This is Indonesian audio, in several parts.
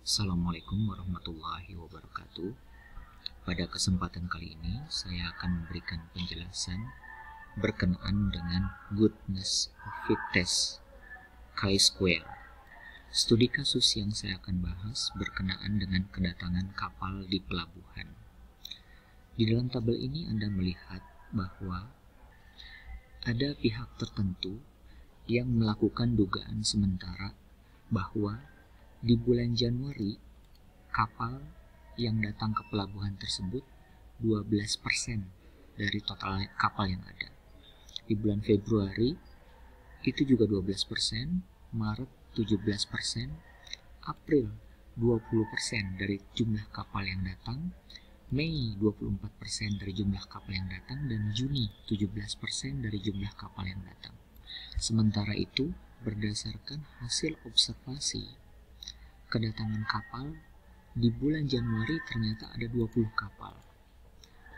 Assalamualaikum warahmatullahi wabarakatuh. Pada kesempatan kali ini, saya akan memberikan penjelasan berkenaan dengan goodness of fit test chi-square. Studi kasus yang saya akan bahas berkenaan dengan kedatangan kapal di pelabuhan. Di dalam tabel ini Anda melihat bahwa ada pihak tertentu yang melakukan dugaan sementara bahwa di bulan Januari, kapal yang datang ke pelabuhan tersebut 12% dari total kapal yang ada. Di bulan Februari, itu juga 12%, Maret 17%, April 20% dari jumlah kapal yang datang, Mei 24% dari jumlah kapal yang datang, dan Juni 17% dari jumlah kapal yang datang. Sementara itu, berdasarkan hasil observasi kedatangan kapal, di bulan Januari ternyata ada 20 kapal.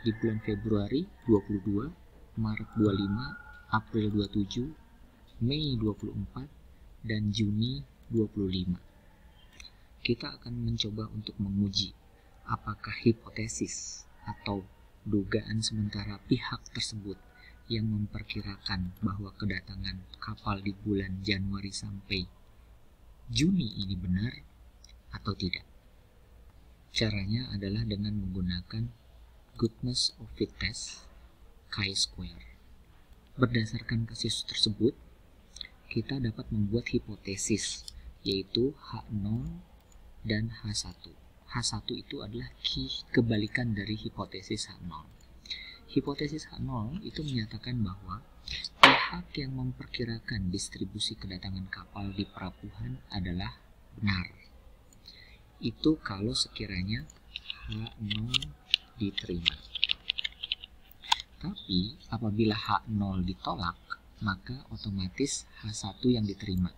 Di bulan Februari 22, Maret 25, April 27, Mei 24, dan Juni 25. Kita akan mencoba untuk menguji apakah hipotesis atau dugaan sementara pihak tersebut yang memperkirakan bahwa kedatangan kapal di bulan Januari sampai Juni ini benar atau tidak. Caranya adalah dengan menggunakan goodness of fit test chi-square. Berdasarkan kasus tersebut, kita dapat membuat hipotesis, yaitu H0 dan H1. H1 itu adalah kebalikan dari hipotesis H0. Hipotesis H0 itu menyatakan bahwa pihak yang memperkirakan distribusi kedatangan kapal di pelabuhan adalah benar. Itu kalau sekiranya H0 diterima. Tapi apabila H0 ditolak, maka otomatis H1 yang diterima.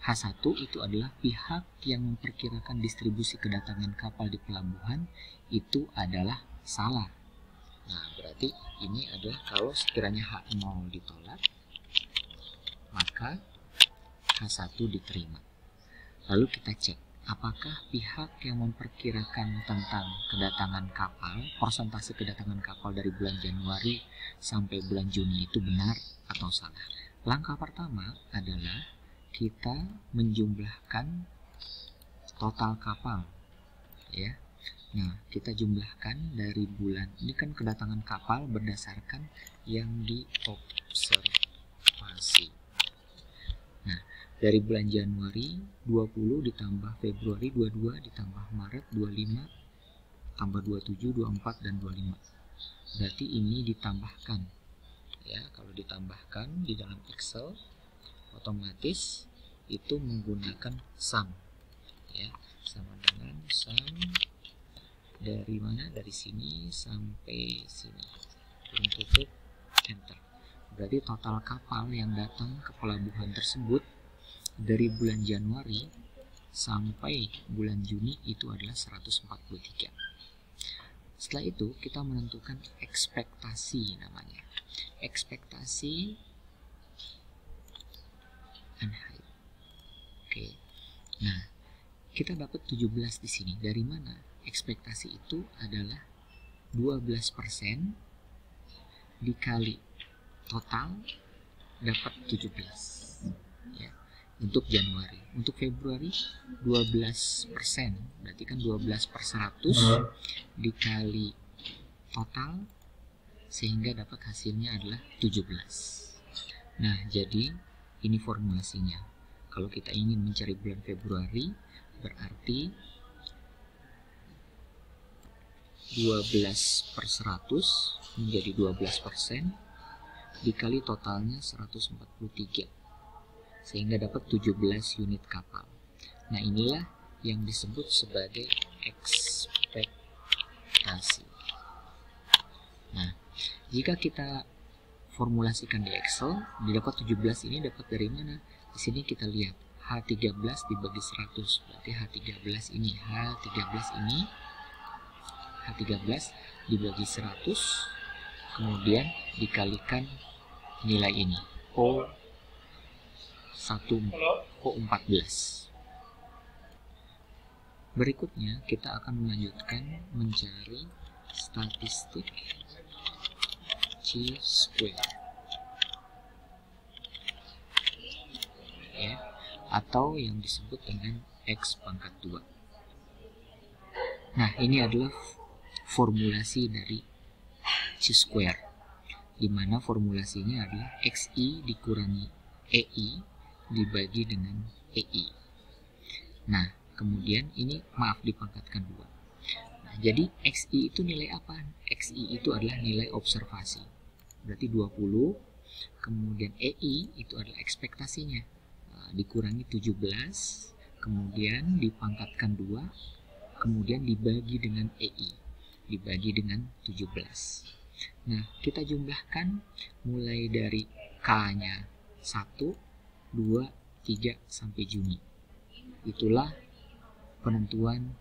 H1 itu adalah pihak yang memperkirakan distribusi kedatangan kapal di pelabuhan itu adalah salah. Nah, berarti ini adalah kalau sekiranya H0 ditolak, maka H1 diterima. Lalu kita cek apakah pihak yang memperkirakan tentang kedatangan kapal, persentase kedatangan kapal dari bulan Januari sampai bulan Juni itu benar atau salah. Langkah pertama adalah kita menjumlahkan total kapal, ya. Nah, kita jumlahkan dari bulan, ini kan kedatangan kapal berdasarkan yang diobservasi. Nah, dari bulan Januari 20 ditambah Februari 22 ditambah Maret 25 tambah 27, 24 dan 25. Berarti ini ditambahkan. Ya, kalau ditambahkan di dalam Excel otomatis itu menggunakan sum. Ya, sama dengan sum dari mana? Dari sini sampai sini. Tutup enter. Berarti total kapal yang datang ke pelabuhan tersebut dari bulan Januari sampai bulan Juni itu adalah 143. Setelah itu kita menentukan ekspektasi namanya. Ekspektasi unhide. Oke. Nah, kita dapat 17 di sini. Dari mana? Ekspektasi itu adalah 12% dikali total dapat 17. Ya. Untuk Januari. Untuk Februari 12%, berarti kan 12 per 100 dikali total sehingga dapat hasilnya adalah 17. Nah, jadi ini formulasinya. Kalau kita ingin mencari bulan Februari, berarti 12 per 100 menjadi 12% dikali totalnya 143. Sehingga dapat 17 unit kapal. Nah, inilah yang disebut sebagai ekspektasi. Nah, jika kita formulasikan di Excel, didapat 17 ini dapat dari mana? Di sini kita lihat H13 dibagi 100, berarti H13 ini, H13 dibagi 100, kemudian dikalikan nilai ini, O14. Berikutnya kita akan melanjutkan mencari statistik chi-square, ya, atau yang disebut dengan X pangkat 2. Nah, ini adalah formulasi dari chi-square, di mana formulasinya adalah XI dikurangi EI dibagi dengan EI. Nah, kemudian ini dipangkatkan 2. Nah, jadi XI itu nilai apa? XI itu adalah nilai observasi. Berarti 20, kemudian EI itu adalah ekspektasinya. Dikurangi 17, kemudian dipangkatkan 2, kemudian dibagi dengan EI, dibagi dengan 17. Nah, kita jumlahkan mulai dari K-nya 1, 2, 3 sampai Juni. Itulah penentuan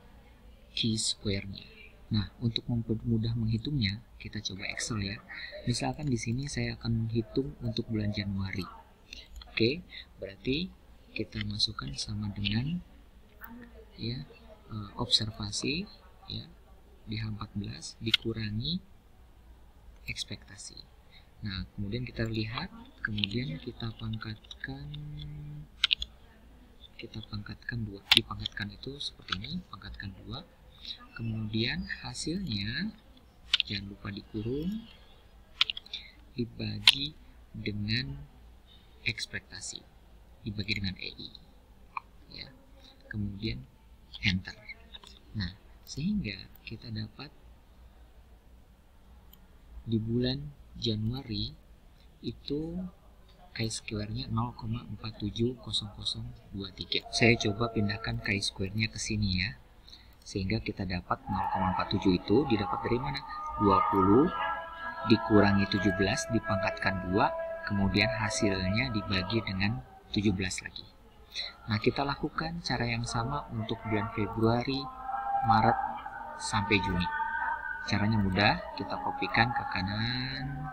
chi-square-nya. Nah, untuk mempermudah menghitungnya, kita coba Excel ya. Misalkan di sini saya akan menghitung untuk bulan Januari. Oke, berarti kita masukkan sama dengan ya observasi ya di H14 dikurangi ekspektasi. Nah, kemudian kita lihat, kemudian kita pangkatkan 2. Dipangkatkan itu seperti ini, pangkatkan 2. Kemudian hasilnya jangan lupa dikurung, dibagi dengan ekspektasi, dibagi dengan EI ya. Kemudian enter. Nah, sehingga kita dapat di bulan Januari itu chi-square-nya 0,470023. Saya coba pindahkan chi-square-nya ke sini ya. Sehingga kita dapat 0,47 itu didapat dari mana? 20 dikurangi 17 dipangkatkan 2, kemudian hasilnya dibagi dengan 17 lagi. Nah, kita lakukan cara yang sama untuk bulan Februari, Maret, sampai Juni. Caranya mudah, kita kopikan ke kanan.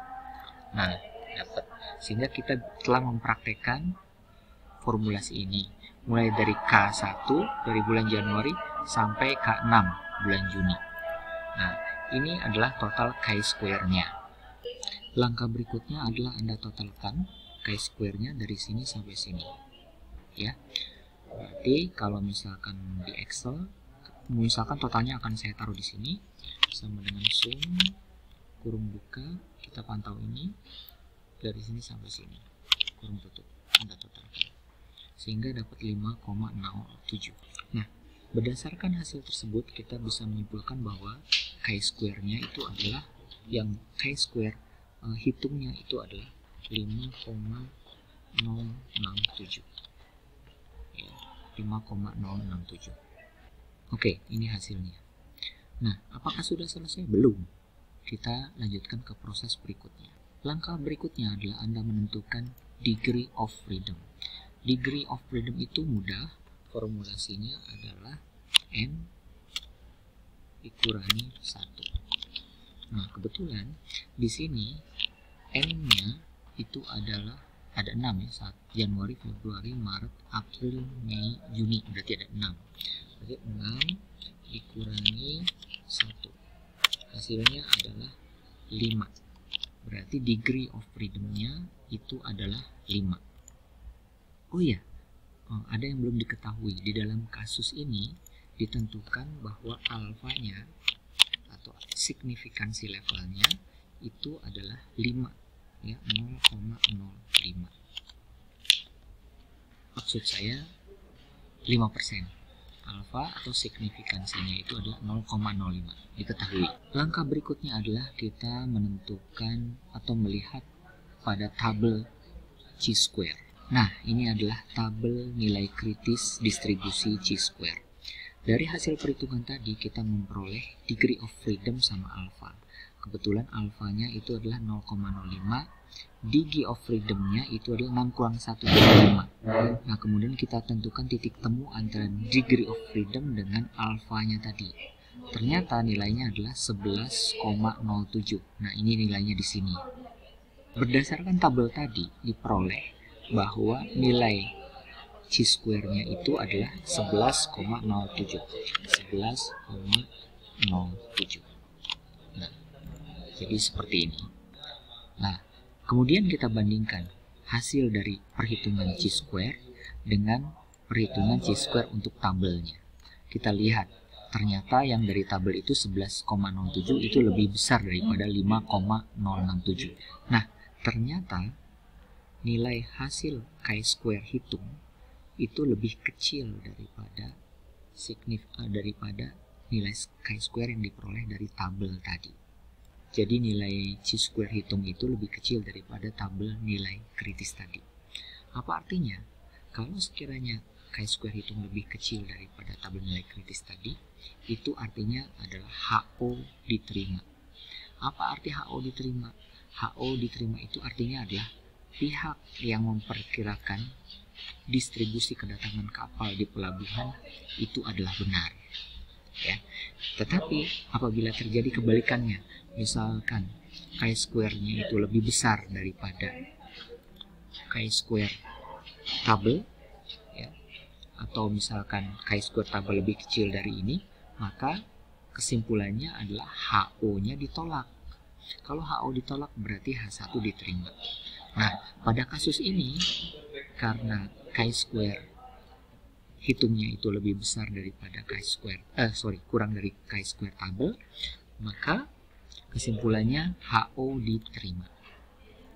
Nah, dapat. Sehingga kita telah mempraktekkan formulasi ini. Mulai dari K1 dari bulan Januari sampai K6 bulan Juni. Nah, ini adalah total chi-square-nya. Langkah berikutnya adalah Anda totalkan chi-square-nya dari sini sampai sini. Ya. Berarti kalau misalkan di Excel, misalkan totalnya akan saya taruh di sini sama dengan sum kurung buka, kita pantau ini dari sini sampai sini. Kurung tutup. Anda totalkan. Sehingga dapat 5,07. Nah, berdasarkan hasil tersebut kita bisa menyimpulkan bahwa chi-square-nya itu adalah yang chi-square hitungnya itu adalah 5,067. Ya, 5,067. Oke, ini hasilnya. Nah, apakah sudah selesai? Belum. Kita lanjutkan ke proses berikutnya. Langkah berikutnya adalah Anda menentukan degree of freedom. Degree of freedom itu mudah, formulasinya adalah N dikurangi 1. Nah, kebetulan di sini N-nya itu adalah ada 6 ya, Januari, Februari, Maret, April, Mei, Juni, berarti ada 6. Berarti 6 dikurangi 1. Hasilnya adalah 5. Berarti degree of freedom-nya itu adalah 5. Oh iya, ada yang belum diketahui. Di dalam kasus ini ditentukan bahwa alfanya atau signifikansi levelnya itu adalah 5 ya, 0,05. Maksud saya 5%. Alfa atau signifikansinya itu adalah 0,05. Diketahui. Langkah berikutnya adalah kita menentukan atau melihat pada tabel chi-square. Nah, ini adalah tabel nilai kritis distribusi chi-square. Dari hasil perhitungan tadi kita memperoleh degree of freedom sama alfa. Kebetulan alfanya itu adalah 0,05, degree of freedom-nya itu adalah 6 kurang 1 dari 5. Nah, kemudian kita tentukan titik temu antara degree of freedom dengan alfanya tadi. Ternyata nilainya adalah 11,07. Nah, ini nilainya di sini. Berdasarkan tabel tadi diperoleh bahwa nilai chi-square-nya itu adalah 11,07. 11,07. Nah, jadi seperti ini. Nah, kemudian kita bandingkan hasil dari perhitungan chi-square dengan perhitungan chi-square untuk tabelnya. Kita lihat, ternyata yang dari tabel itu 11,07 itu lebih besar daripada 5,067. Nah, ternyata nilai hasil chi-square hitung itu lebih kecil daripada nilai chi-square yang diperoleh dari tabel tadi. Jadi nilai chi-square hitung itu lebih kecil daripada tabel nilai kritis tadi. Apa artinya? Kalau sekiranya chi-square hitung lebih kecil daripada tabel nilai kritis tadi, itu artinya adalah HO diterima. Apa arti HO diterima? HO diterima itu artinya adalah pihak yang memperkirakan distribusi kedatangan kapal di pelabuhan itu adalah benar. Ya. Tetapi apabila terjadi kebalikannya, misalkan chi-square-nya itu lebih besar daripada chi-square tabel, ya, atau misalkan chi-square tabel lebih kecil dari ini, maka kesimpulannya adalah HO-nya ditolak. Kalau HO ditolak berarti H1 diterima. Nah, pada kasus ini karena chi-square hitungnya itu lebih besar daripada kurang dari chi-square tabel, maka kesimpulannya HO diterima.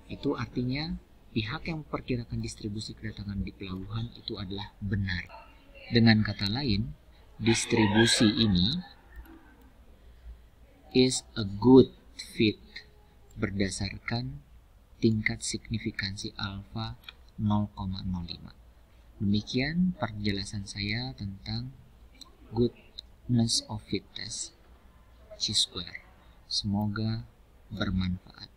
Itu artinya pihak yang memperkirakan distribusi kedatangan di pelabuhan itu adalah benar. Dengan kata lain, distribusi ini is a good fit berdasarkan tingkat signifikansi alfa 0,05. Demikian penjelasan saya tentang goodness of fit test chi-square. Semoga bermanfaat.